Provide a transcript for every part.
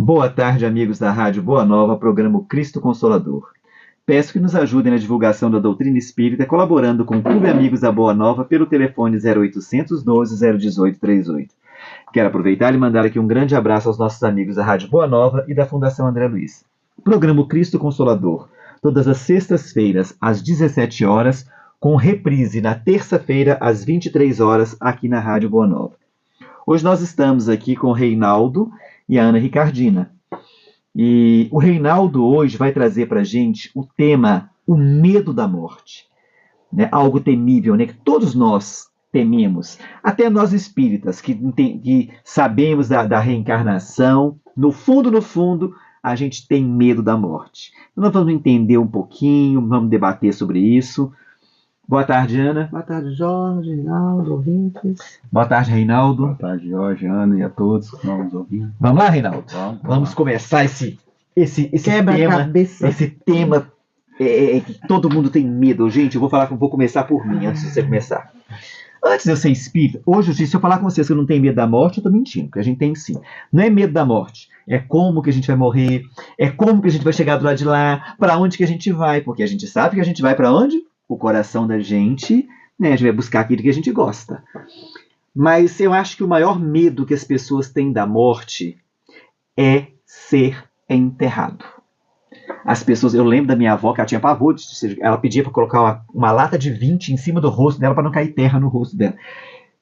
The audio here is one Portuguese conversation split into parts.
Boa tarde, amigos da Rádio Boa Nova, programa Cristo Consolador. Peço que nos ajudem na divulgação da doutrina espírita, colaborando com o Clube Amigos da Boa Nova pelo telefone 0800 12 018 38. Quero aproveitar e mandar aqui um grande abraço aos nossos amigos da Rádio Boa Nova e da Fundação André Luiz. Programa Cristo Consolador, todas as sextas-feiras, às 17 horas, com reprise na terça-feira, às 23 horas, aqui na Rádio Boa Nova. Hoje nós estamos aqui com o Reinaldo e a Ana Ricardina. E o Reinaldo hoje vai trazer para a gente o tema, o medo da morte. Né? Algo temível, né? Que todos nós tememos. Até nós espíritas, que sabemos da reencarnação, no fundo, a gente tem medo da morte. Então nós vamos entender um pouquinho, vamos debater sobre isso. Boa tarde, Ana. Boa tarde, Jorge, Reinaldo, ouvintes. Boa tarde, Reinaldo. Boa tarde, Jorge, Ana e a todos que estão nos ouvindo. Vamos lá, Reinaldo? Vamos começar esse tema que todo mundo tem medo. Gente, eu vou começar por mim, antes de você começar. Antes de eu ser espírita, hoje, se eu falar com vocês que eu não tenho medo da morte, eu tô mentindo, porque a gente tem sim. Não é medo da morte, é como que a gente vai morrer, é como que a gente vai chegar do lado de lá, para onde que a gente vai, porque a gente sabe que a gente vai para onde? O coração da gente, né? A gente vai buscar aquilo que a gente gosta. Mas eu acho que o maior medo que as pessoas têm da morte é ser enterrado. As pessoas, eu lembro da minha avó que ela tinha pavor, ela pedia para colocar uma lata de 20 em cima do rosto dela para não cair terra no rosto dela.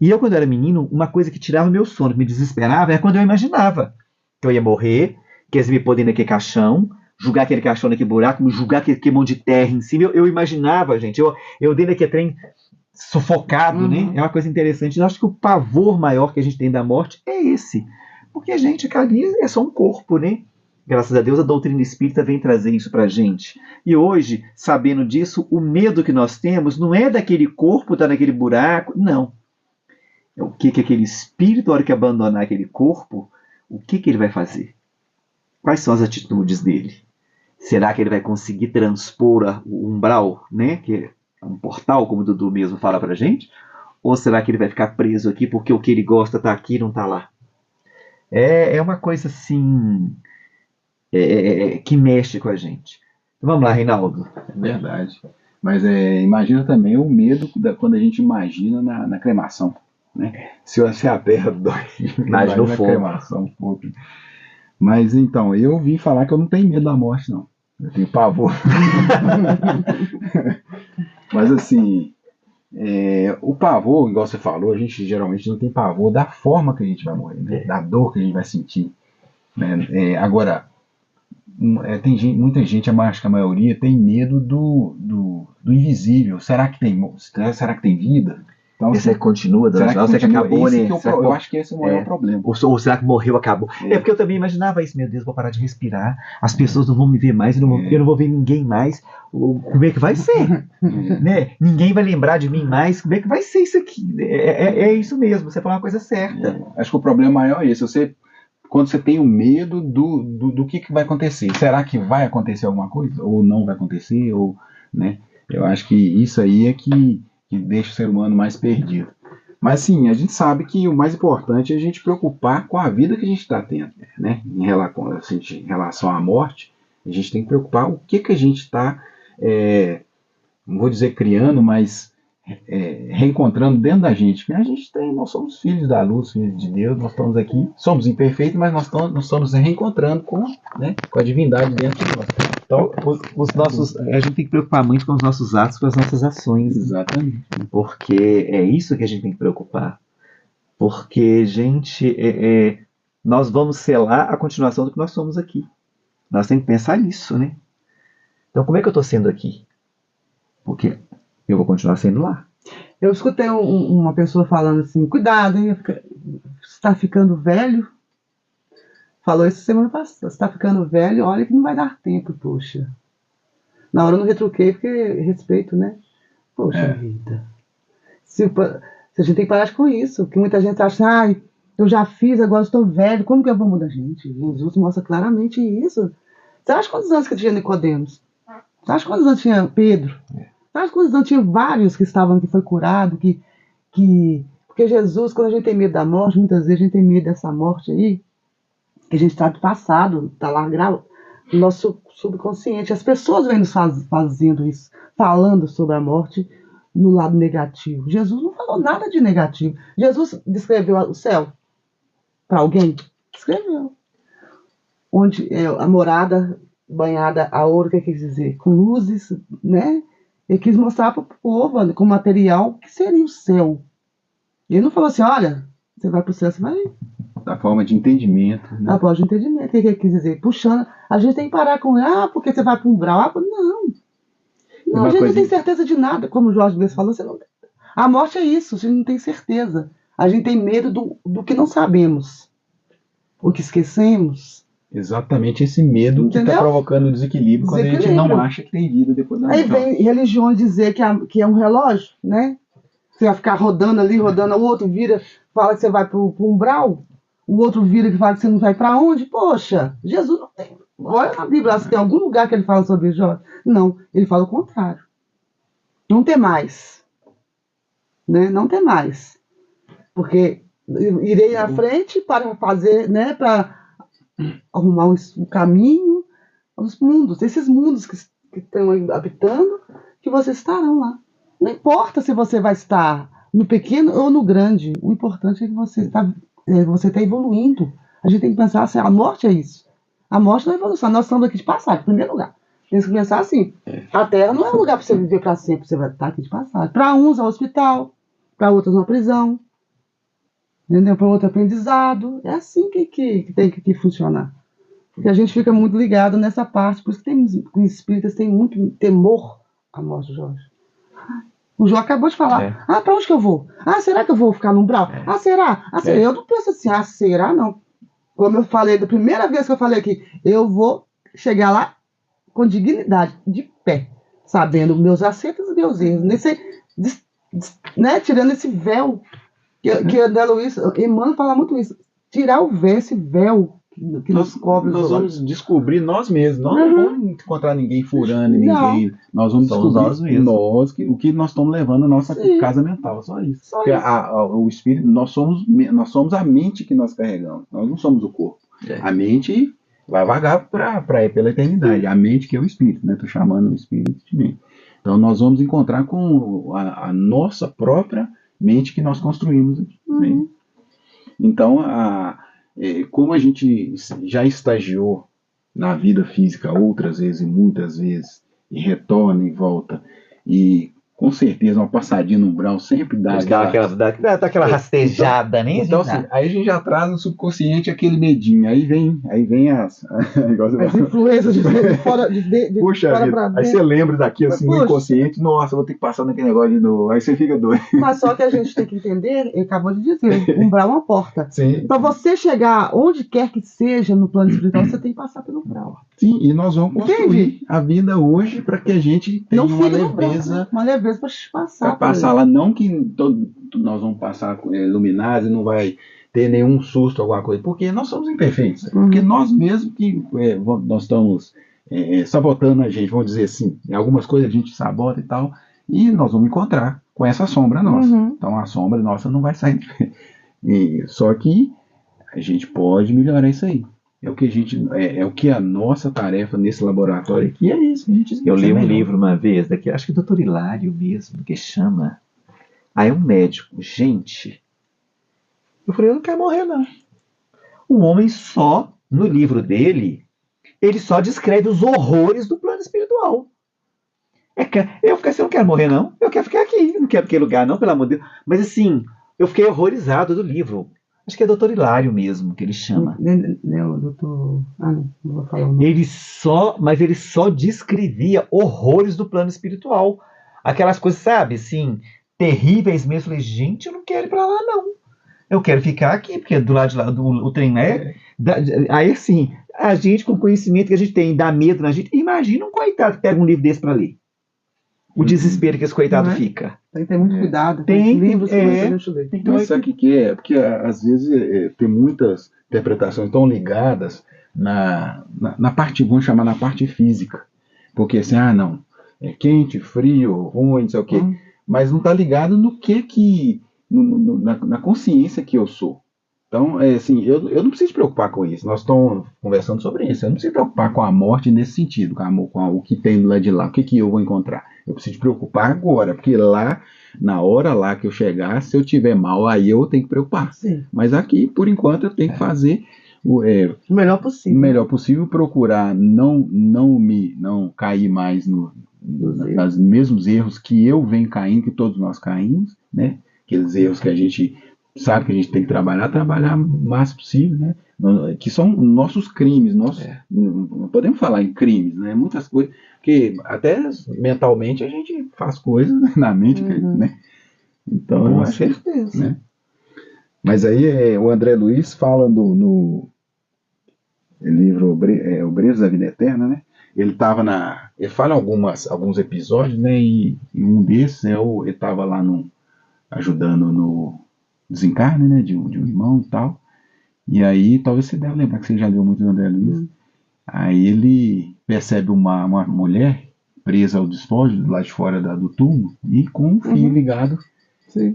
E eu, quando era menino, uma coisa que tirava meu sono, que me desesperava, é quando eu imaginava que eu ia morrer, que eles me podem naquele caixão, jogar aquele caixão naquele buraco, jogar aquele monte de terra em cima. Eu imaginava, gente, eu dentro daquele trem sufocado, né? É uma coisa interessante. Eu acho que o pavor maior que a gente tem da morte é esse. Porque, gente, ali é só um corpo, né? Graças a Deus, a doutrina espírita vem trazer isso pra gente. E hoje, sabendo disso, o medo que nós temos não é daquele corpo estar naquele buraco, não. É o que aquele espírito, na hora que abandonar aquele corpo, o que ele vai fazer? Quais são as atitudes dele? Será que ele vai conseguir transpor o umbral, né? Que é um portal, como o Dudu mesmo fala pra gente? Ou será que ele vai ficar preso aqui porque o que ele gosta tá aqui e não tá lá? É uma coisa assim que mexe com a gente. Então, vamos lá, Reinaldo. É verdade. Mas imagina também o medo quando a gente imagina na cremação. Né? Se a terra dói, imagina o fogo. Cremação, fogo. Mas então, eu vim falar que eu não tenho medo da morte, não. Eu tenho pavor. Mas assim, o pavor, igual você falou, a gente geralmente não tem pavor da forma que a gente vai morrer, né? Da dor que a gente vai sentir. Né? Agora, muita gente, acho que a maioria, tem medo do invisível. Será que tem vida? Então, esse continua, será que acabou, né? Eu acho que esse é o maior problema. Ou será que morreu, acabou? Porque eu também imaginava isso, meu Deus, vou parar de respirar, as pessoas não vão me ver mais, eu não vou ver ninguém mais. Como é que vai ser? Né? Ninguém vai lembrar de mim mais, como é que vai ser isso aqui? É isso mesmo, você falou uma coisa certa. Acho que o problema maior é esse, quando você tem o medo do que vai acontecer. Será que vai acontecer alguma coisa? Ou não vai acontecer? Né? Eu acho que isso aí é que deixa o ser humano mais perdido. Mas sim, a gente sabe que o mais importante é a gente preocupar com a vida que a gente está tendo. Né? Em relação à morte, a gente tem que preocupar o que a gente está, não vou dizer criando, mas reencontrando dentro da gente. Nós somos filhos da luz, filhos de Deus, nós estamos aqui, somos imperfeitos, mas nós estamos reencontrando com a divindade dentro de nós. Então, a gente tem que preocupar muito com os nossos atos, com as nossas ações. Exatamente. Porque é isso que a gente tem que preocupar. Porque, gente, nós vamos selar a continuação do que nós somos aqui. Nós temos que pensar nisso, né? Então, como é que eu estou sendo aqui? Porque eu vou continuar sendo lá. Eu escutei uma pessoa falando assim, cuidado, hein? Você está ficando velho. Falou isso semana passada. Você está ficando velho, olha que não vai dar tempo, poxa. Na hora eu não retruquei, porque respeito, né? Poxa vida. Se a gente tem que parar com isso, porque muita gente acha assim, eu já fiz, agora estou velho, como que eu vou mudar? Gente, Jesus mostra claramente isso. Você acha quantos anos que tinha Nicodemos? Você acha quantos anos tinha Pedro? Você acha quantos anos tinha vários que foi curado, porque Jesus, quando a gente tem medo da morte, muitas vezes a gente tem medo dessa morte aí, que a gente está do passado, está lá no nosso subconsciente. As pessoas vêm nos fazendo isso, falando sobre a morte no lado negativo. Jesus não falou nada de negativo. Jesus descreveu o céu para alguém? Descreveu. Onde é a morada banhada a ouro, o que quer dizer? Com luzes, né? Ele quis mostrar para o povo, com material, que seria o céu. Ele não falou assim, olha, você vai para o céu, você vai... Da forma de entendimento. Né? A voz de entendimento. O que ele quis dizer? Puxando. A gente tem que parar com, porque você vai para um umbral. Não. Não, a gente não tem certeza de nada. Como o Jorge Bess falou, você não... A morte é isso, a gente não tem certeza. A gente tem medo do que não sabemos. O que esquecemos. Exatamente esse medo que está provocando o desequilíbrio quando a gente não acha que tem vida depois da morte. Aí vem religiões dizer que é um relógio, né? Você vai ficar rodando ali, rodando, o outro vira, fala que você vai para o umbral, o outro vira que fala que você não vai para onde. Poxa, Jesus não tem. Olha na Bíblia, se tem algum lugar que ele fala sobre isso. Não, ele fala o contrário. Não tem mais. Né? Não tem mais. Porque irei à frente para fazer, né, para arrumar um caminho aos mundos, esses mundos que estão habitando, que vocês estarão lá. Não importa se você vai estar no pequeno ou no grande, o importante é que você está evoluindo. A gente tem que pensar assim, a morte é isso. A morte não é evolução, nós estamos aqui de passagem, em primeiro lugar. Tem que pensar assim, a Terra não é um lugar para você viver para sempre, você vai estar aqui de passagem. Para uns é um hospital, para outros uma prisão, entendeu? Para outro aprendizado. É assim que tem que funcionar. Porque a gente fica muito ligado nessa parte, por isso que os espíritas têm muito temor à morte, Jorge. O João acabou de falar. Para onde que eu vou? Será que eu vou ficar no umbral? Será? Eu não penso assim, será não. Como eu falei, da primeira vez que eu falei aqui, eu vou chegar lá com dignidade, de pé, sabendo meus acertos e meus erros, né, tirando esse véu, que André Luiz, Emmanuel fala muito isso, tirar o véu, esse véu que nos cobre. Nós vamos descobrir nós mesmos, nós não vamos encontrar ninguém furando ninguém, nós vamos descobrir nós o que nós estamos levando na nossa casa mental, só isso. Porque o espírito, nós somos a mente que nós carregamos, nós não somos o corpo. A mente vai vagar pela eternidade, a mente que é o espírito, né? Estou chamando o espírito de mente. Então nós vamos encontrar com a nossa própria mente que nós construímos. Né? Então, como a gente já estagiou na vida física outras vezes e muitas vezes, e retorna e volta, e com certeza uma passadinha no umbral sempre dá aquela rastejada, né? Então, assim, aí a gente já traz no subconsciente aquele medinho, aí vem as influências de fora, puxa fora vida, pra aí você lembra daqui assim, no inconsciente, nossa, vou ter que passar naquele negócio de novo, aí você fica doido. Mas só que a gente tem que entender, ele acabou de dizer, umbral é uma porta. Sim. Para você chegar onde quer que seja no plano espiritual, você tem que passar pelo umbral. Sim, e nós vamos construir a vida hoje para que a gente tenha uma leveza. Uma leveza para passar. Para passar lá, não que nós vamos passar iluminados e não vai ter nenhum susto, alguma coisa, porque nós somos imperfeitos. Porque nós mesmos que nós estamos sabotando a gente, vamos dizer assim. Em algumas coisas a gente sabota e tal, e nós vamos encontrar com essa sombra nossa. Então a sombra nossa não vai sair. Só que a gente pode melhorar isso aí. É o que a nossa tarefa nesse laboratório aqui é isso. Eu li um livro uma vez, acho que o Dr. Hilário mesmo, que chama. É um médico. Gente, eu falei, eu não quero morrer, não. O homem só, no livro dele, ele só descreve os horrores do plano espiritual. Eu fiquei assim, eu não quero morrer, não. Eu quero ficar aqui, não quero aquele lugar, não, pelo amor de Deus. Mas assim, eu fiquei horrorizado do livro. Acho que é Dr. Hilário mesmo que ele chama. Não, doutor. Não vou falar o nome. Ele só descrevia horrores do plano espiritual. Aquelas coisas, sabe, assim, terríveis mesmo. Eu falei, gente, eu não quero ir pra lá, não. Eu quero ficar aqui, porque do lado de lá, o trem aí, assim, a gente, com o conhecimento que a gente tem, dá medo na gente. Imagina um coitado que pega um livro desse pra ler. O desespero que esse coitado fica. Tem que ter muito cuidado. Tem livros que a gente lê. Então, sabe o que é? Porque às vezes tem muitas interpretações tão ligadas na parte, vamos chamar na parte física. Porque assim, não, é quente, frio, ruim, não sei o quê. Mas não está ligado no na consciência que eu sou. Então, assim, eu não preciso me preocupar com isso. Nós estamos conversando sobre isso. Eu não preciso me preocupar com a morte nesse sentido, o que tem lá de lá, o que eu vou encontrar. Eu preciso me preocupar agora, porque lá, na hora lá que eu chegar, se eu tiver mal, aí eu tenho que preocupar. Sim. Mas aqui, por enquanto, eu tenho que fazer O melhor possível. o melhor possível, procurar não cair mais nos mesmos erros que eu venho caindo, que todos nós caímos, né? Aqueles erros que a gente sabe que a gente tem que trabalhar o máximo possível, né? Que são nossos crimes, não podemos falar em crimes, né? Muitas coisas, porque até mentalmente a gente faz coisas na mente, né? Então, eu Com acho que, certeza. né? Mas aí o André Luiz fala no livro O Brilho da Vida Eterna, né? Ele fala alguns episódios, né? E um desses ele estava lá ajudando no desencarne, né? De um irmão e tal. E aí, talvez você deve lembrar que você já leu muito do André Luiz. Aí ele percebe uma mulher presa ao despojo lá de fora do túmulo e com um fio ligado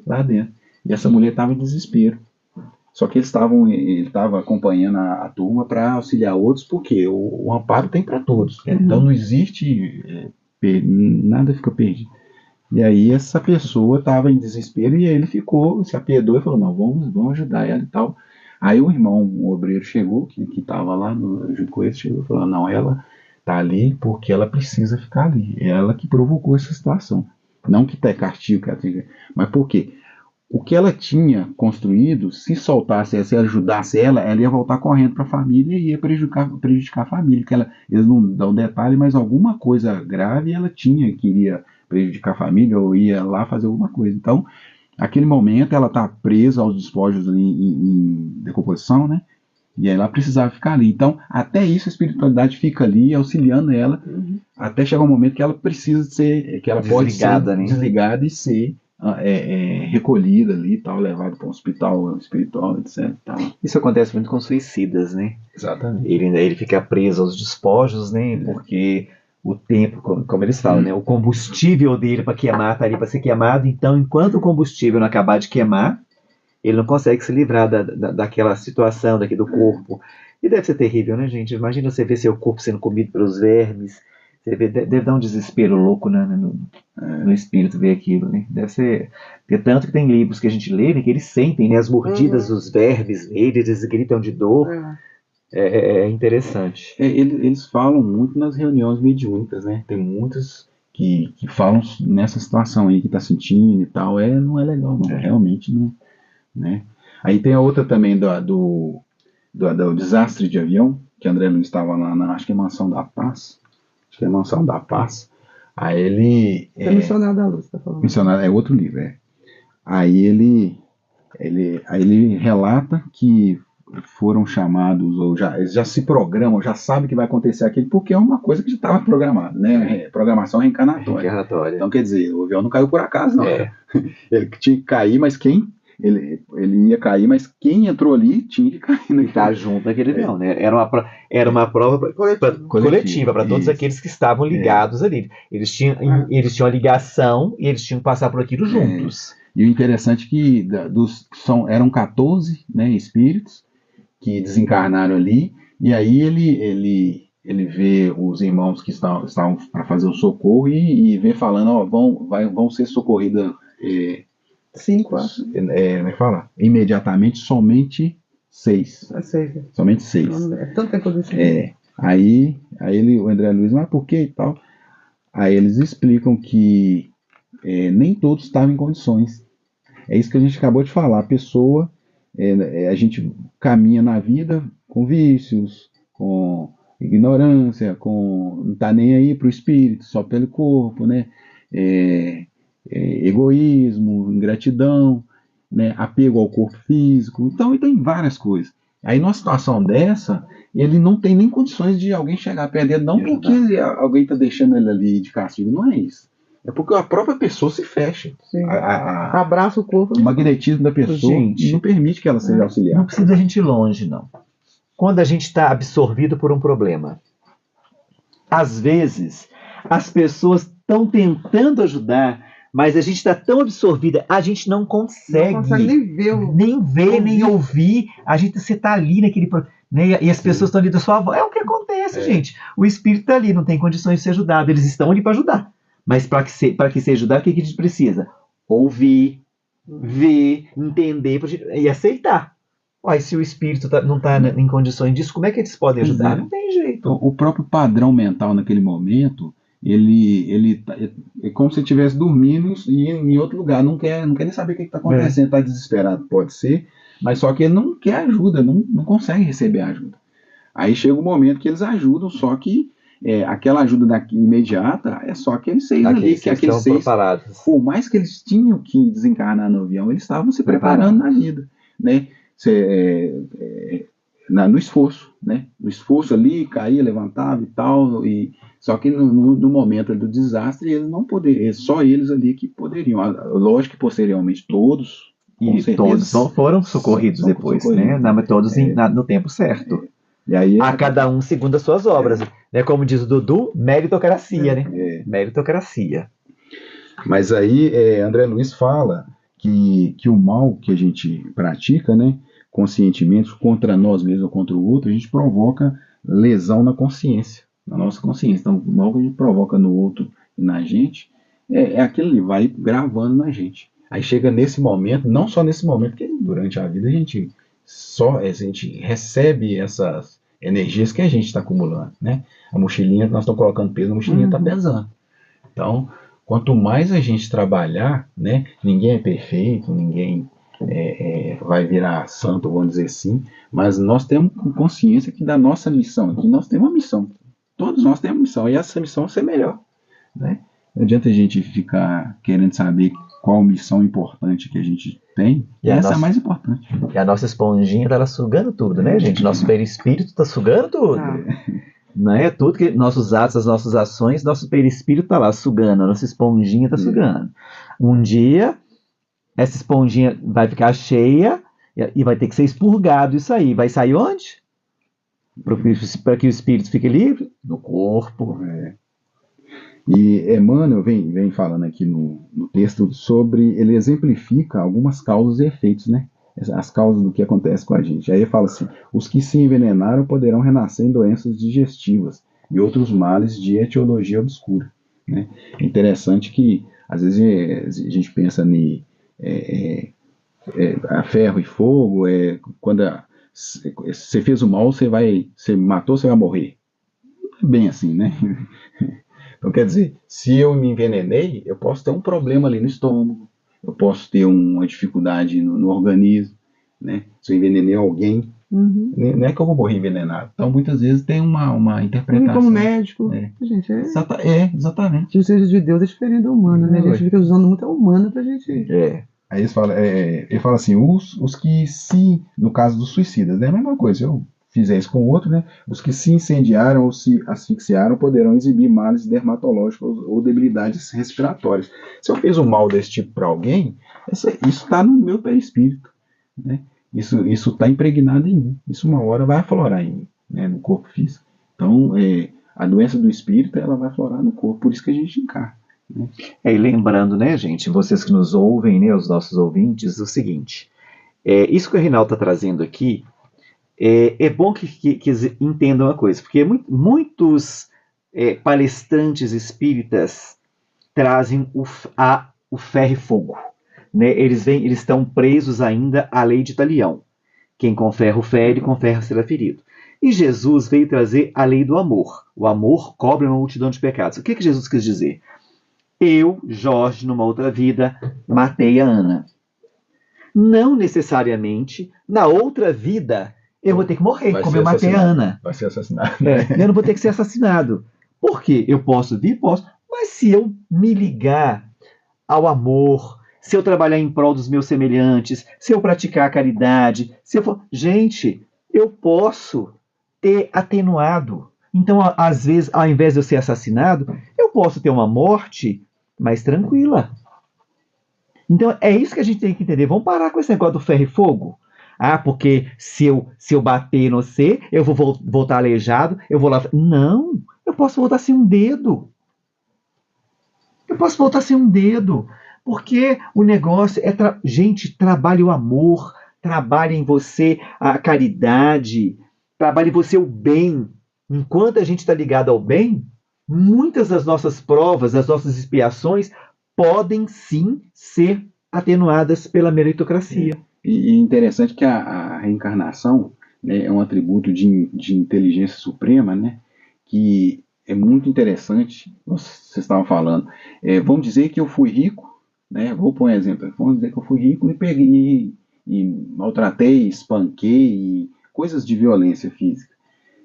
lá dentro. E essa mulher estava em desespero. Só que ele estava acompanhando a turma para auxiliar outros, porque o amparo tem para todos. Então não existe, nada fica perdido. E aí essa pessoa estava em desespero e aí ele se apiedou e falou, não, vamos ajudar ela e tal. Aí o obreiro chegou, que estava lá junto com ele, chegou e falou, não, ela está ali porque ela precisa ficar ali. É ela que provocou essa situação. Não que tá castigo, mas por quê? O que ela tinha construído, se soltasse, se ajudasse ela ia voltar correndo para a família e ia prejudicar a família. Eles não dão detalhe, mas alguma coisa grave ela queria prejudicar a família ou ia lá fazer alguma coisa. Então, naquele momento, ela está presa aos despojos ali em decomposição, né? E aí ela precisava ficar ali. Então, até isso a espiritualidade fica ali auxiliando ela, até chegar um momento que ela precisa que ela pode ser desligada e ser recolhida ali e tal, levada para um hospital espiritual, etc. Tal. Isso acontece muito com suicidas, né? Exatamente. Ele fica preso aos despojos, né? Porque o tempo, como eles falam, né? O combustível dele para queimar está ali para ser queimado. Então, enquanto o combustível não acabar de queimar, ele não consegue se livrar daquela situação daqui do corpo. E deve ser terrível, né, gente? Imagina você ver seu corpo sendo comido pelos vermes. Você vê, deve dar um desespero louco, né, no espírito ver aquilo, né? Deve ser. Porque tanto que tem livros que a gente lê, né, que eles sentem, né, as mordidas dos vermes nele, eles gritam de dor. É interessante. Eles falam muito nas reuniões mediúnicas, né? Tem muitas que falam nessa situação aí que tá sentindo e tal. Não é legal, não. Realmente não. Né? Aí tem a outra também do desastre de avião, que André Luiz estava lá acho que é Mansão da Paz. Acho que é Mansão da Paz. Aí ele. Missionário da Luz, tá falando. Missionário, é outro livro, Aí ele relata que foram chamados, eles já se programam, já sabem que vai acontecer aquilo, porque é uma coisa que já estava programada, né? Programação reencarnatória. Então, quer dizer, o avião não caiu por acaso, não. Ele tinha que cair, mas ele ia cair, mas quem entrou ali tinha que cair. E tá junto naquele avião, né? Era uma prova coletiva para todos aqueles que estavam ligados ali. Eles tinham a ligação e eles tinham que passar por aquilo juntos. E o interessante é que eram 14, né, espíritos que desencarnaram ali, e aí ele vê os irmãos que estavam para fazer o socorro e vê falando, vão ser socorridas 5, acho. Como é que fala? Imediatamente, somente 6. Somente 6. É tanto tempo desse. Aí o André Luiz, mas por que e tal? Aí eles explicam que nem todos estavam em condições. É isso que a gente acabou de falar. A pessoa, a gente caminha na vida com vícios, com ignorância, não está nem aí para o espírito, só pelo corpo, né? Egoísmo, ingratidão, né? Apego ao corpo físico. Então, tem várias coisas. Aí, numa situação dessa, ele não tem nem condições de alguém chegar perto dele, não porque alguém está deixando ele ali de castigo, não é isso. É porque a própria pessoa se fecha. Abraça o corpo. O magnetismo da pessoa não permite que ela seja auxiliar. Não precisa a gente ir longe, não. Quando a gente está absorvido por um problema, às vezes as pessoas estão tentando ajudar, Mas a gente está tão absorvida, a gente não Não consegue consegue nem ver nem ver, nem ouvir. ouvir. Você está ali naquele. Né, e as pessoas estão ali da sua voz. É o que acontece, gente. O espírito está ali, não tem condições de ser ajudado. Eles estão ali para ajudar. Mas para que se ajudar, o que a gente precisa? Ouvir, ver, entender e aceitar. Uai, se o espírito não está em condições disso, como é que eles podem ajudar? Pois é. Não tem jeito. O próprio padrão mental naquele momento, é como se estivesse dormindo e em outro lugar, não quer nem saber o que está acontecendo, está desesperado, pode ser, mas só que ele não quer ajuda, não consegue receber ajuda. Aí chega um momento que eles ajudam, só que aquela ajuda imediata é só aqueles 6 ali, que aqueles 6, preparados. por mais que eles tinham que desencarnar no avião, eles estavam se preparando na vida, né? No esforço, né? No esforço ali, caía, levantava e tal, só que no momento do desastre, eles não poderiam, só eles ali que poderiam. Lógico que posteriormente todos, E todos foram socorridos depois, né? Mas todos no tempo certo. E aí, a cada um segundo as suas obras. Né? Como diz o Dudu, meritocracia, né? Meritocracia. Mas aí, André Luiz fala que o mal que a gente pratica, né, conscientemente, contra nós mesmos ou contra o outro, a gente provoca lesão na consciência, na nossa consciência. Então, o mal que a gente provoca no outro e na gente, aquilo ali, vai gravando na gente. Aí chega nesse momento, não só nesse momento, porque durante a vida a gente recebe essas energias que a gente está acumulando, né? A mochilinha, nós estamos colocando peso, a mochilinha está pesando. Então, quanto mais a gente trabalhar, né? Ninguém é perfeito, ninguém vai virar santo, vamos dizer assim, mas nós temos consciência que da nossa missão aqui, nós temos uma missão. Todos nós temos uma missão, e essa missão é ser melhor, né? Não adianta a gente ficar querendo saber qual missão importante que a gente tem, e essa é a mais importante. E a nossa esponjinha tá lá sugando tudo, né, gente? Nosso perispírito tá sugando tudo. Né? Tudo que nossos atos, as nossas ações, nosso perispírito tá lá sugando, a nossa esponjinha tá sugando. Um dia, essa esponjinha vai ficar cheia e vai ter que ser expurgado isso aí. Vai sair onde? Para que o espírito fique livre? No corpo. E Emmanuel vem falando aqui no texto sobre, ele exemplifica algumas causas e efeitos, né? As causas do que acontece com a gente. Aí ele fala assim: os que se envenenaram poderão renascer em doenças digestivas e outros males de etiologia obscura, né? É interessante que às vezes a gente pensa a ferro e fogo, quando você fez o mal, você matou, você vai morrer. Não é bem assim, né? Então, quer dizer, se eu me envenenei, eu posso ter um problema ali no estômago, eu posso ter uma dificuldade no organismo, né? Se eu envenenei alguém, não é que eu vou morrer envenenado. Então, muitas vezes tem uma interpretação. Como médico, gente, exatamente. O seja de Deus é diferente do humano, né? A gente fica usando muito a humana pra gente... Aí ele fala assim, os que no caso dos suicidas, é a mesma coisa, eu fizer isso com o outro, né? Os que se incendiaram ou se asfixiaram poderão exibir males dermatológicos ou debilidades respiratórias. Se eu fiz um mal desse tipo para alguém, isso está no meu perispírito, né? Isso está impregnado em mim. Isso uma hora vai aflorar em mim, né? No corpo físico. Então, a doença do espírito, ela vai aflorar no corpo, por isso que a gente encarna, né? E lembrando, né, gente, vocês que nos ouvem, né, os nossos ouvintes, o seguinte, isso que o Reinaldo está trazendo aqui, é bom que entendam uma coisa, porque muitos palestrantes espíritas trazem o ferro e fogo, né? Eles estão presos ainda à lei de Talião. Quem com ferro fere, com ferro será ferido. E Jesus veio trazer a lei do amor. O amor cobre uma multidão de pecados. O que Jesus quis dizer? Eu, Jorge, numa outra vida, matei a Ana. Não necessariamente, na outra vida, eu vou ter que morrer, como eu matei a Ana. Vai ser assassinado. Eu não vou ter que ser assassinado. Por quê? Eu posso vir? Posso. Mas se eu me ligar ao amor, se eu trabalhar em prol dos meus semelhantes, se eu praticar a caridade, se eu for... Gente, eu posso ter atenuado. Então, às vezes, ao invés de eu ser assassinado, eu posso ter uma morte mais tranquila. Então, é isso que a gente tem que entender. Vamos parar com esse negócio do ferro e fogo? Porque se eu bater no você, eu vou voltar aleijado, eu vou lá... Não, eu posso voltar sem um dedo. Eu posso voltar sem um dedo. Porque o negócio é, gente, trabalhe o amor, trabalhe em você a caridade, trabalhe em você o bem. Enquanto a gente está ligado ao bem, muitas das nossas provas, das nossas expiações, podem sim ser atenuadas pela meritocracia. E interessante que a reencarnação, né, é um atributo de inteligência suprema, né, que é muito interessante. Vocês estavam falando. Vamos dizer que eu fui rico, né, vou pôr um exemplo. Vamos dizer que eu fui rico e peguei e maltratei, espanquei, coisas de violência física.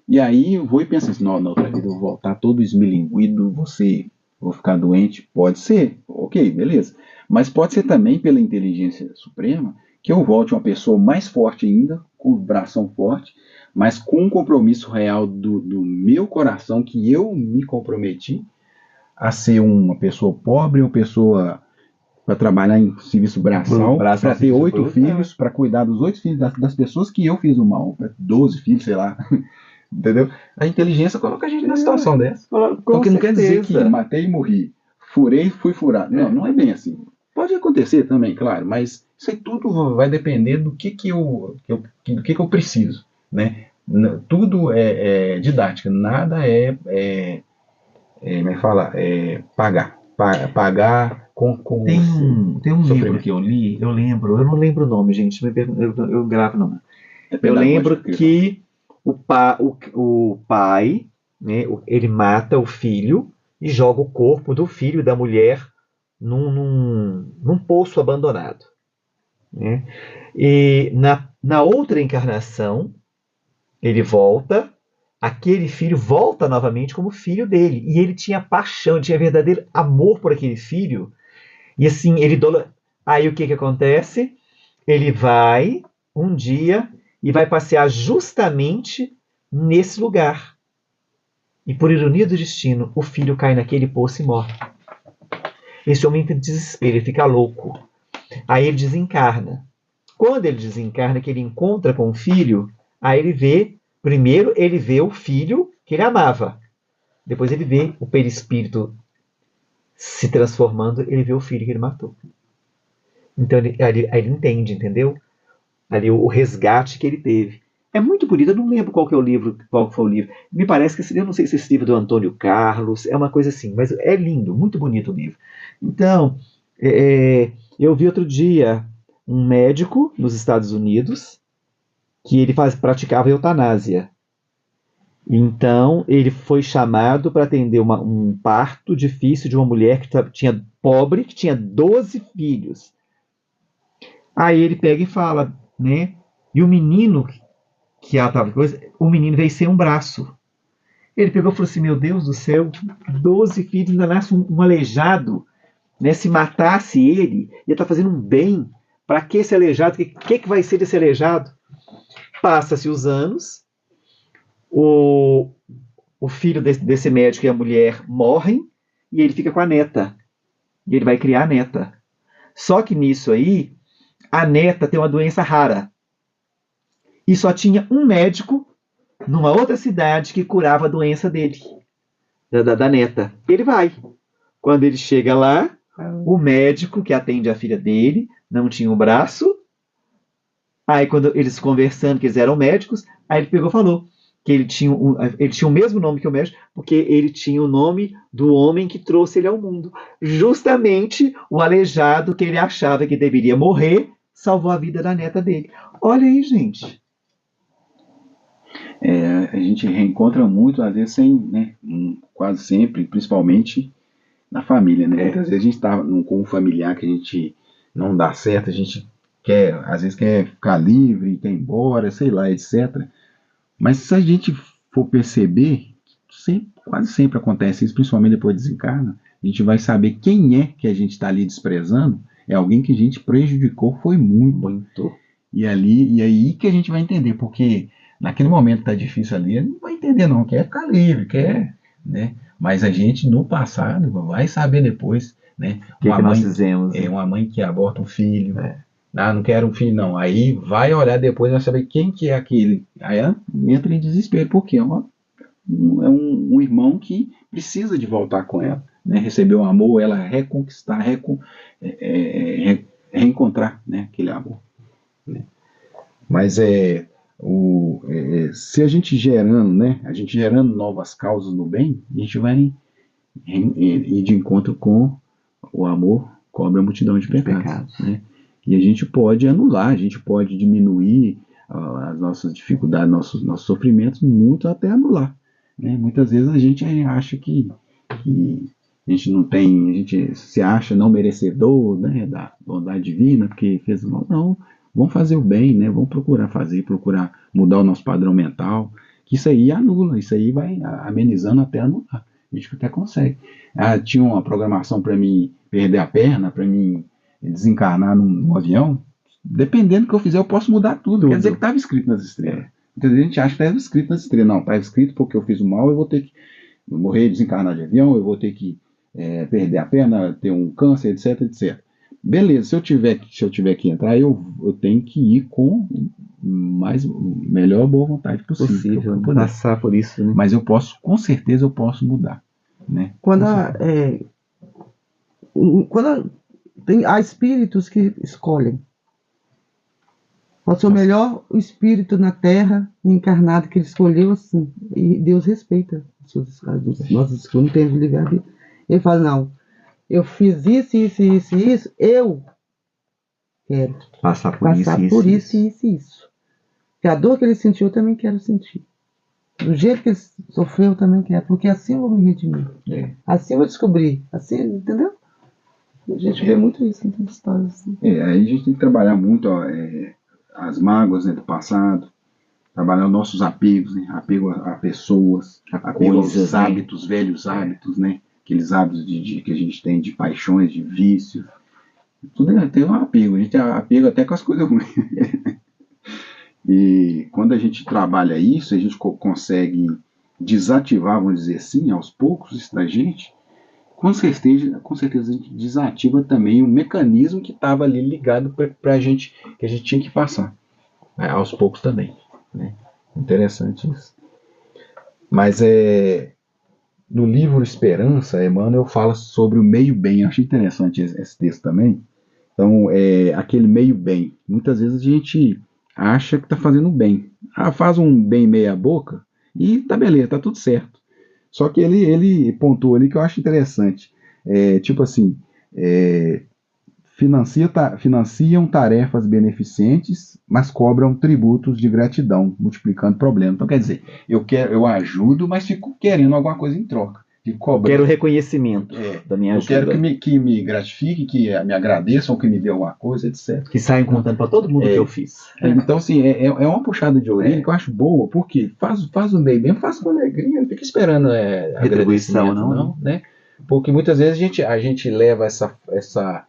E aí eu vou e penso assim, não, na outra vida eu vou voltar todo esmilinguido, vou ficar doente. Pode ser, ok, beleza. Mas pode ser também pela inteligência suprema que eu volte uma pessoa mais forte ainda, com o bração forte, mas com um compromisso real do meu coração, que eu me comprometi a ser uma pessoa pobre, uma pessoa para trabalhar em serviço braçal, para ter 8 filhos, para cuidar dos 8 filhos das pessoas que eu fiz o mal, 12 filhos, sei lá. Entendeu? A inteligência coloca a gente numa situação dessa. Então, que não quer dizer que matei e morri, furei e fui furado. Não, não é bem assim. Pode acontecer também, claro, mas isso aí tudo vai depender do que eu preciso, né? Tudo é didática, nada como é que fala? Pagar com tem um livro que eu li, eu não lembro o nome, gente, eu gravo não. Eu lembro que o pai, né, ele mata o filho e joga o corpo do filho e da mulher num poço abandonado. Né? E na outra encarnação, ele volta, aquele filho volta novamente como filho dele. E ele tinha paixão, tinha verdadeiro amor por aquele filho. E assim, aí o que acontece? Ele vai um dia e vai passear justamente nesse lugar. E por ironia do destino, o filho cai naquele poço e morre. Esse homem entra em desespero, ele fica louco. Aí ele desencarna. Quando ele desencarna, que ele encontra com o filho, aí ele vê, primeiro ele vê o filho que ele amava. Depois ele vê o perispírito se transformando, ele vê o filho que ele matou. Então aí ele entende, entendeu? Ali o resgate que ele teve. É muito bonito, eu não lembro qual foi o livro. Me parece que, eu não sei se esse livro é do Antônio Carlos, é uma coisa assim, mas é lindo, muito bonito o livro. Então, eu vi outro dia um médico nos Estados Unidos que ele praticava eutanásia. Então, ele foi chamado para atender um parto difícil de uma mulher pobre, que tinha 12 filhos. Aí ele pega e fala, né? E o menino que ela estava coisa, o menino veio sem um braço. Ele pegou e falou assim: meu Deus do céu, 12 filhos, ainda nasce um aleijado, né? Se matasse ele, ia estar fazendo um bem. Para que esse aleijado? O que vai ser desse aleijado? Passa-se os anos, o filho desse médico e a mulher morrem, e ele fica com a neta. E ele vai criar a neta. Só que nisso aí, a neta tem uma doença rara. E só tinha um médico numa outra cidade que curava a doença dele, da neta. Ele vai. Quando ele chega lá, o médico que atende a filha dele não tinha um braço. Aí quando eles conversando, que eles eram médicos, aí ele pegou e falou que ele tinha o mesmo nome que o médico, porque ele tinha o nome do homem que trouxe ele ao mundo. Justamente o aleijado que ele achava que deveria morrer salvou a vida da neta dele. Olha aí, gente. A gente reencontra muito, às vezes, né, quase sempre, principalmente na família, né? Muitas vezes a gente está com um familiar que a gente não dá certo, a gente às vezes quer ficar livre, quer ir embora, sei lá, etc. Mas se a gente for perceber, quase sempre acontece isso, principalmente depois de desencarna, a gente vai saber quem é que a gente está ali desprezando, é alguém que a gente prejudicou, foi muito. E aí que a gente vai entender, porque naquele momento que tá difícil ali, não vai entender não, quer ficar livre, né? Mas a gente, no passado, vai saber depois, né? O que nós fizemos? Uma mãe que aborta um filho, não quero um filho não. Aí vai olhar depois e vai saber quem que é aquele. Aí ela entra em desespero, porque um irmão que precisa de voltar com ela, né? Receber o amor, ela reconquistar, reencontrar, né, aquele amor, né? Mas se a gente gerando, né, a gente gerando novas causas no bem, a gente vai ir de encontro com o amor, cobre a multidão de pecados, né? E a gente pode anular, a gente pode diminuir as nossas dificuldades, nossos sofrimentos, muito até anular, né? Muitas vezes a gente acha que a gente não tem, a gente se acha não merecedor, né, da bondade divina, porque fez mal. Não, vamos fazer o bem, né? Vamos procurar mudar o nosso padrão mental, que isso aí anula, isso aí vai amenizando até anular. A gente até consegue. Tinha uma programação para mim perder a perna, para mim desencarnar num avião. Dependendo do que eu fizer, eu posso mudar tudo. Quer dizer que estava escrito nas estrelas. Muitas vezes a gente acha que estava escrito nas estrelas. Não, está escrito porque eu fiz o mal, eu vou ter que morrer, desencarnar de avião, eu vou ter que perder a perna, ter um câncer, etc, etc. Beleza, se eu tiver que entrar, eu tenho que ir com melhor boa vontade possível passar por isso, né? Mas com certeza eu posso mudar, né? Quando há espíritos que escolhem. Pode ser o melhor espírito na Terra encarnado que ele escolheu assim. E Deus respeita as nossas escolhas, não tem livre-arbítrio. Ele fala, não, eu fiz isso, eu quero passar por isso. Porque a dor que ele sentiu, eu também quero sentir. Do jeito que ele sofreu, eu também quero. Porque assim eu vou me redimir. Assim eu vou descobrir. Assim, entendeu? A gente vê muito isso em tantas histórias. Assim. Aí a gente tem que trabalhar muito as mágoas, né, do passado. Trabalhar os nossos apegos, né? Apego a pessoas, apego aos hábitos, velhos hábitos, né? Aqueles hábitos que a gente tem de paixões, de vícios. Tudo tem um apego, a gente apega até com as coisas ruins. E quando a gente trabalha isso, a gente consegue desativar, vamos dizer assim, aos poucos isso da gente, com certeza a gente desativa também o mecanismo que estava ali ligado para a gente, que a gente tinha que passar, né? Aos poucos também, né? Interessante isso. Mas no livro Esperança, Emmanuel fala sobre o meio-bem. Eu achei interessante esse texto também. Então, aquele meio-bem. Muitas vezes a gente acha que está fazendo bem. Faz um bem meia boca e tá beleza, tá tudo certo. Só que ele pontuou ali que eu acho interessante. Tipo assim, financiam tarefas beneficentes, mas cobram tributos de gratidão, multiplicando problemas. Então, quer dizer, eu ajudo, mas fico querendo alguma coisa em troca. Quero reconhecimento da minha ajuda. Eu quero que me gratifique, que me agradeçam, que me dê alguma coisa, etc. Que saiam contando para todo mundo que eu fiz. Então, assim, é uma puxada de orelha que eu acho boa, porque faz o bem mesmo, faz com alegria, não fica esperando retribuição, não, né? Porque muitas vezes a gente leva essa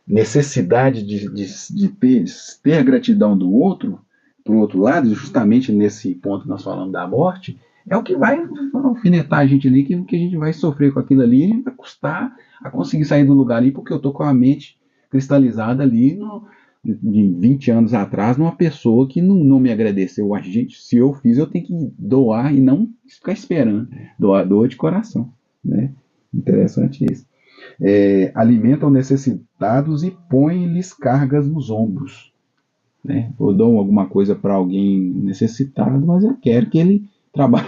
necessidade de ter a gratidão do outro, para o outro lado, justamente nesse ponto que nós falamos da morte, é o que vai alfinetar a gente ali, que a gente vai sofrer com aquilo ali, e vai custar a conseguir sair do lugar ali, porque eu estou com a mente cristalizada ali de 20 anos atrás, numa pessoa que não me agradeceu. Se eu fiz, eu tenho que doar e não ficar esperando. Doa de coração, né? Interessante isso. Alimentam necessitados e põem-lhes cargas nos ombros, né? Eu dou alguma coisa para alguém necessitado, mas eu quero que ele trabalhe.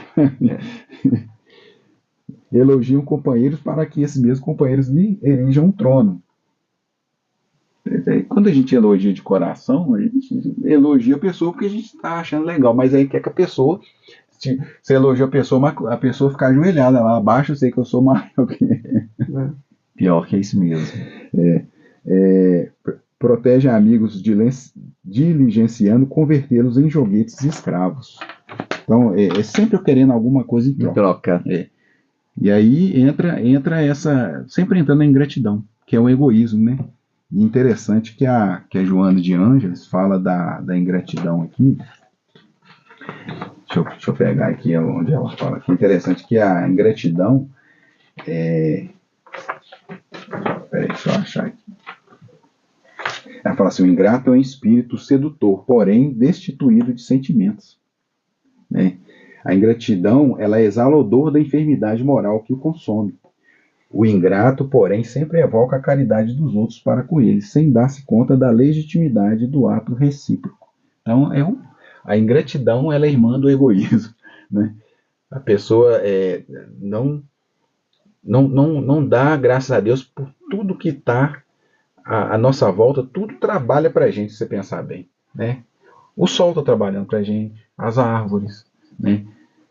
Elogiam companheiros para que esses mesmos companheiros lhe erijam um trono. Quando a gente elogia de coração, a gente elogia a pessoa porque a gente está achando legal, mas aí quer que a pessoa, se elogia a pessoa, mas a pessoa ficar ajoelhada lá abaixo, eu sei que eu sou maior que pior que é isso mesmo. Protege amigos diligenciando convertê-los em joguetes e escravos. Então, sempre eu querendo alguma coisa em troca. E aí entra essa, sempre entrando na ingratidão, que é o egoísmo, né? E interessante que a Joana de Ângeles fala da ingratidão aqui. Deixa eu pegar aqui onde ela fala. Que é interessante que a ingratidão Peraí, deixa eu achar aqui. Ela fala assim: o ingrato é um espírito sedutor, porém destituído de sentimentos, né? A ingratidão, ela exala o odor da enfermidade moral que o consome. O ingrato, porém, sempre evoca a caridade dos outros para com ele, sem dar-se conta da legitimidade do ato recíproco. Então, a ingratidão, ela é irmã do egoísmo, né? A pessoa não dá graças a Deus por tudo que está à nossa volta, tudo trabalha para a gente, se você pensar bem, né? O sol está trabalhando para a gente, as árvores, né?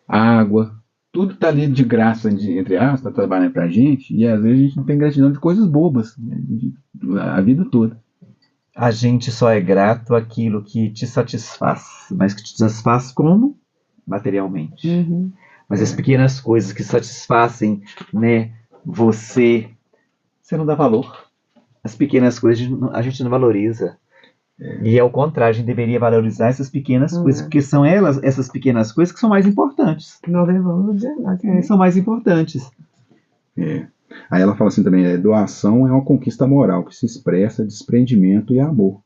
A água, tudo está ali de graça, entre aspas, está trabalhando para a gente, e às vezes a gente não tem gratidão de coisas bobas, né? A vida toda. A gente só é grato àquilo que te satisfaz, mas que te satisfaz como? Materialmente. Uhum. Mas as pequenas coisas que satisfazem, né, você não dá valor. As pequenas coisas a gente não valoriza. E ao contrário, a gente deveria valorizar essas pequenas coisas, porque são essas pequenas coisas que são mais importantes. Nós levamos de verdade. São mais importantes. Aí ela fala assim também, doação é uma conquista moral que se expressa desprendimento e amor,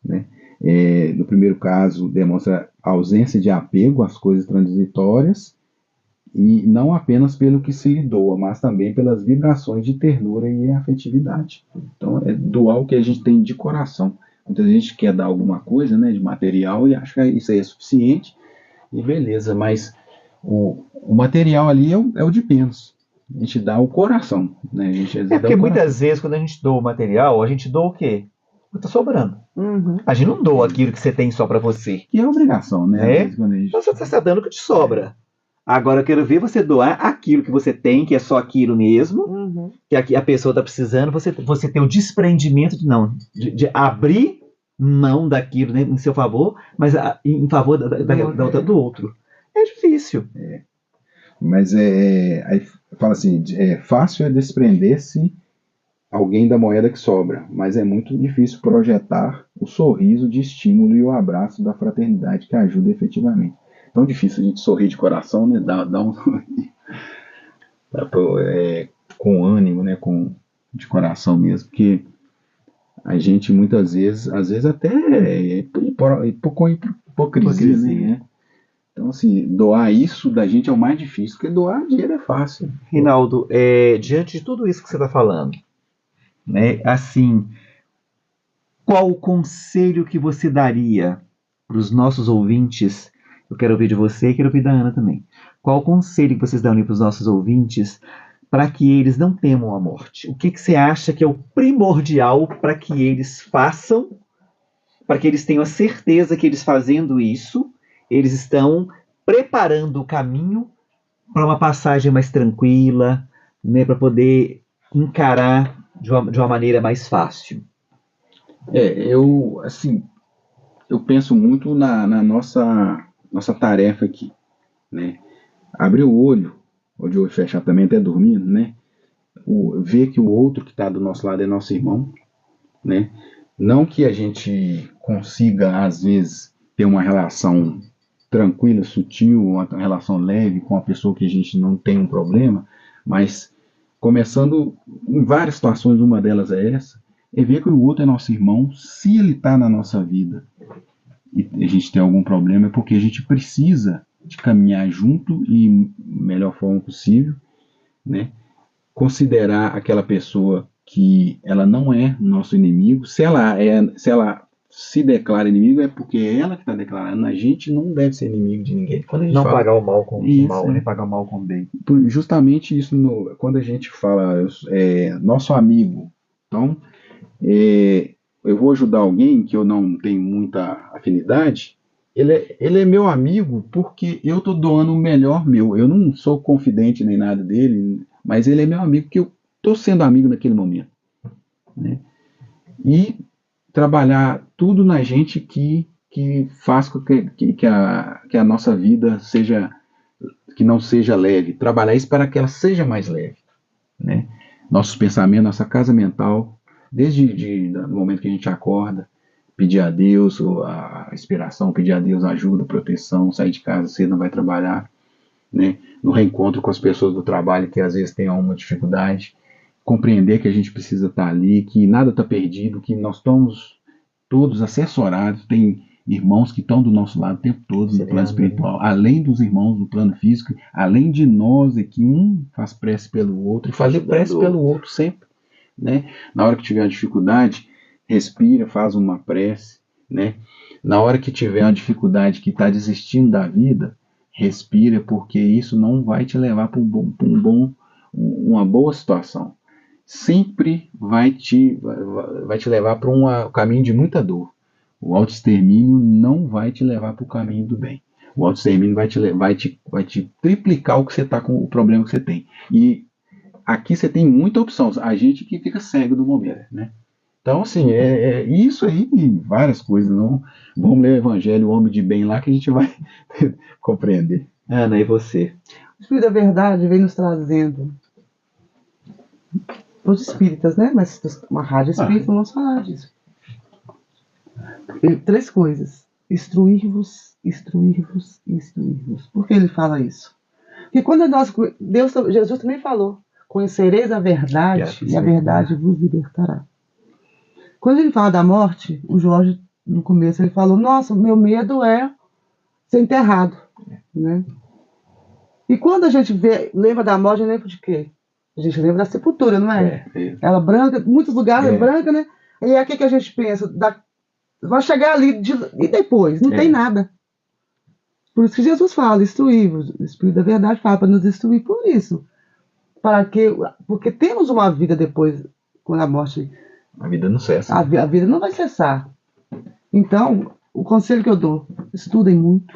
né? No primeiro caso, demonstra ausência de apego às coisas transitórias, e não apenas pelo que se lhe doa, mas também pelas vibrações de ternura e afetividade. Então, é doar o que a gente tem de coração. Muita gente quer dar alguma coisa, né, de material e acha que isso aí é suficiente, e beleza, mas o material ali é o de menos. A gente dá o coração, né? A gente, porque muitas vezes, quando a gente doa o material, a gente doa o quê? O que tá sobrando. A gente não doa aquilo que você tem só para você. Que é obrigação, né? Então você está dando o que te sobra. Agora eu quero ver você doar aquilo que você tem, que é só aquilo mesmo, que a pessoa está precisando, você ter o desprendimento de abrir mão daquilo, né, em seu favor, mas em favor do outro. É difícil. Mas aí fala assim, fácil é desprender-se alguém da moeda que sobra, mas é muito difícil projetar o sorriso de estímulo e o abraço da fraternidade que ajuda efetivamente. Tão difícil a gente sorrir de coração, né? Dá um sorriso com ânimo, né? De coração mesmo, porque a gente muitas vezes, às vezes até com hipocrisia, né? Então, assim, doar isso da gente é o mais difícil, porque doar dinheiro é fácil. Rinaldo, diante de tudo isso que você está falando, né? Assim, qual o conselho que você daria para os nossos ouvintes? Eu quero ouvir de você e quero ouvir da Ana também. Qual o conselho que vocês dão para os nossos ouvintes para que eles não temam a morte? O que você acha que é o primordial para que eles façam, para que eles tenham a certeza que eles fazendo isso, eles estão preparando o caminho para uma passagem mais tranquila, né, para poder encarar de uma maneira mais fácil? Eu penso muito na nossa tarefa aqui, né? Abrir o olho, ou de olho fechado também, até dormindo, né? Ver que o outro que está do nosso lado é nosso irmão, né? Não que a gente consiga, às vezes, ter uma relação tranquila, sutil, uma relação leve com a pessoa que a gente não tem um problema, mas começando em várias situações, uma delas é essa, é ver que o outro é nosso irmão, se ele está na nossa vida e a gente tem algum problema, é porque a gente precisa de caminhar junto e melhor forma possível, né? Considerar aquela pessoa que ela não é nosso inimigo. Se ela se declara inimigo, é porque é ela que está declarando. A gente não deve ser inimigo de ninguém. Quando a gente fala, pagar o mal com o mal, né? Pagar o mal com o bem. Justamente isso, quando a gente fala nosso amigo, então eu vou ajudar alguém que eu não tenho muita afinidade, ele é meu amigo porque eu estou doando o melhor meu. Eu não sou confidente nem nada dele, mas ele é meu amigo porque eu estou sendo amigo naquele momento, né? E trabalhar tudo na gente que faz com que a nossa vida que não seja leve. Trabalhar isso para que ela seja mais leve, né? Nossos pensamentos, nossa casa mental, desde o momento que a gente acorda, pedir a Deus a inspiração, pedir a Deus ajuda, proteção, sair de casa cedo, não vai trabalhar, né? No reencontro com as pessoas do trabalho que às vezes têm alguma dificuldade, compreender que a gente precisa estar ali, que nada está perdido, que nós estamos todos assessorados, tem irmãos que estão do nosso lado o tempo todo, no plano Né? espiritual, além dos irmãos do plano físico, além de nós aqui, um faz prece pelo outro, e fazer Ajudando prece o pelo outro sempre, né? Na hora que tiver uma dificuldade, respira, faz uma prece, né? Na hora que tiver uma dificuldade, que está desistindo da vida, respira, porque isso não vai te levar para uma boa situação. Sempre vai te levar para um caminho de muita dor. O autoextermínio não vai te levar para o caminho do bem. O autoextermínio vai te triplicar o que você está com, o problema que você tem. E aqui você tem muita opção. A gente que fica cego do momento, né? Então, assim, isso aí e várias coisas. Não, vamos ler o Evangelho, o Homem de Bem lá, que a gente vai compreender. Ana, e você? O Espírito da Verdade vem nos trazendo, os espíritas, né? Mas uma rádio espírita, vamos falar disso. 3 coisas: instruir-vos, instruir-vos, instruir-vos. Por que ele fala isso? Porque quando Jesus também falou: conhecereis a verdade e a verdade vos libertará. Quando ele fala da morte, o Jorge, no começo, ele falou: nossa, meu medo é ser enterrado, né? E quando a gente lembra da morte, a gente lembra de quê? A gente lembra da sepultura, não é? Ela branca, muitos lugares é branca, né? E é o que a gente pensa? Vai chegar ali e depois, não tem nada. Por isso que Jesus fala: instruir-vos. O Espírito da Verdade fala para nos instruir por isso. Porque temos uma vida depois, quando a morte. A vida não cessa. A vida não vai cessar. Então, o conselho que eu dou: estudem muito.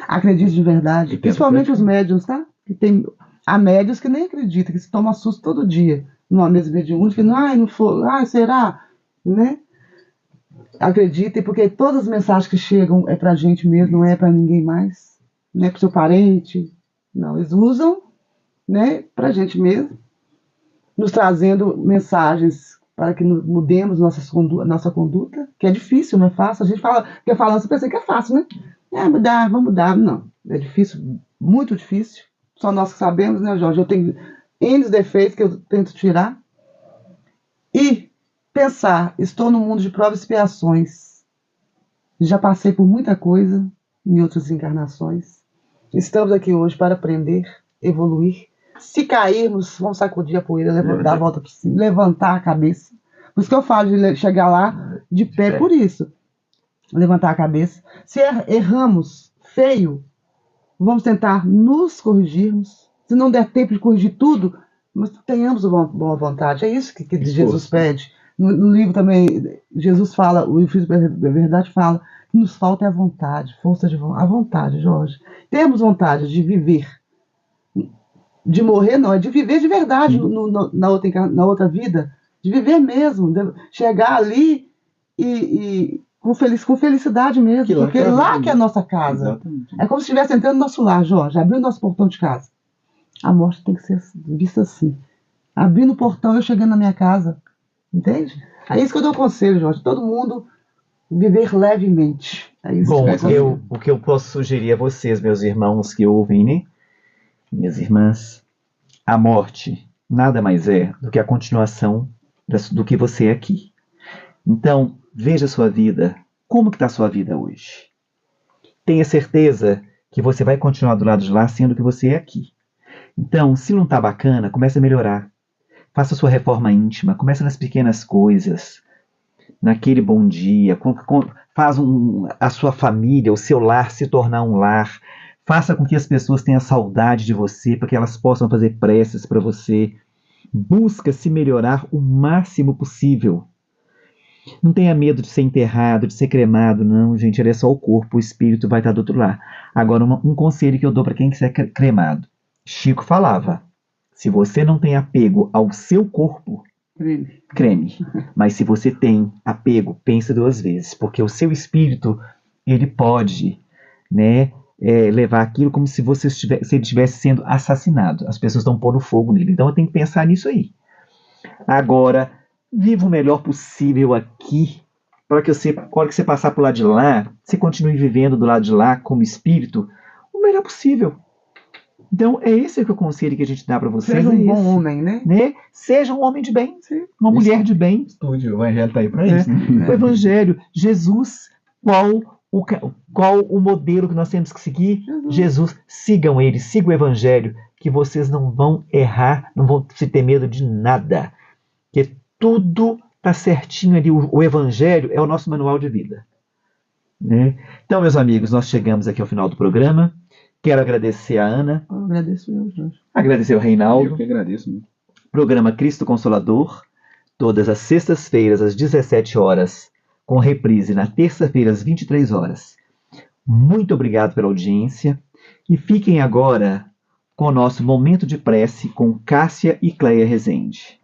Acredite de verdade. Principalmente os médiuns, tá? Há médiuns que nem acreditam, que se tomam susto todo dia. Numa mesa mediúnica, não for, será? Né? Acreditem, porque todas as mensagens que chegam é pra gente mesmo, não é pra ninguém mais. Não é pro seu parente. Não, eles usam, né, pra gente mesmo, nos trazendo mensagens para que mudemos nossa conduta, que é difícil, não é fácil. A gente quer falar, você pensa que é fácil, né? Vamos mudar. Não, é difícil, muito difícil. Só nós que sabemos, né, Jorge? Eu tenho N defeitos que eu tento tirar. E pensar: estou no mundo de provas e expiações. Já passei por muita coisa em outras encarnações. Estamos aqui hoje para aprender, evoluir. Se cairmos, vamos sacudir a poeira, dar a volta por cima, levantar a cabeça. Por isso que eu falo de chegar lá de pé, por isso. Levantar a cabeça. Se erramos feio, vamos tentar nos corrigirmos. Se não der tempo de corrigir tudo, mas tenhamos uma boa vontade. É isso que Jesus pede. No livro também, Jesus fala, o Espírito da Verdade fala, que nos falta a vontade, força de vontade. A vontade, Jorge. Temos vontade de viver. De morrer, não, é de viver de verdade na outra vida. De viver mesmo. De chegar ali e com felicidade mesmo. Porque lá que é a nossa casa. Exatamente. É como se estivesse entrando no nosso lar, Jorge. Abrindo nosso portão de casa. A morte tem que ser vista assim. Abrindo o portão e eu chegando na minha casa. Entende? É isso que eu dou conselho, Jorge. Todo mundo viver levemente. É isso. Bom, o que eu posso sugerir a vocês, meus irmãos que ouvem, né? Minhas irmãs, a morte nada mais é do que a continuação do que você é aqui. Então, veja a sua vida. Como que está a sua vida hoje? Tenha certeza que você vai continuar do lado de lá sendo o que você é aqui. Então, se não está bacana, comece a melhorar. Faça a sua reforma íntima, comece nas pequenas coisas, naquele bom dia, faz a sua família, o seu lar se tornar um lar. Faça com que as pessoas tenham saudade de você, para que elas possam fazer preces para você. Busca se melhorar o máximo possível. Não tenha medo de ser enterrado, de ser cremado, não, gente, ele é só o corpo, o espírito vai estar do outro lado. Agora, um conselho que eu dou para quem quiser cremado. Chico falava: se você não tem apego ao seu corpo, creme. Mas se você tem apego, pense 2 vezes, porque o seu espírito, ele pode, né, levar aquilo como se ele estivesse sendo assassinado. As pessoas estão pondo fogo nele. Então eu tenho que pensar nisso aí. Agora, viva o melhor possível aqui, para que você, quando você passar por lá de lá, você continue vivendo do lado de lá como espírito o melhor possível. Então, é esse que é o conselho que a gente dá para vocês. Seja um bom homem, né? Seja um homem de bem, uma mulher de bem. O Evangelho está aí para isso. Né? O Evangelho, Jesus qual o modelo que nós temos que seguir? Jesus. Sigam ele, sigam o Evangelho, que vocês não vão errar, não vão se ter medo de nada. Porque tudo está certinho ali. O Evangelho é o nosso manual de vida. Né? Então, meus amigos, nós chegamos aqui ao final do programa. Quero agradecer a Ana. Eu agradeço eu, Jorge. Agradecer o Reinaldo. Eu que agradeço. Né? Programa Cristo Consolador, todas as sextas-feiras, às 17 horas, com reprise na terça-feira, às 23 horas. Muito obrigado pela audiência. E fiquem agora com o nosso momento de prece com Cássia e Cleia Rezende.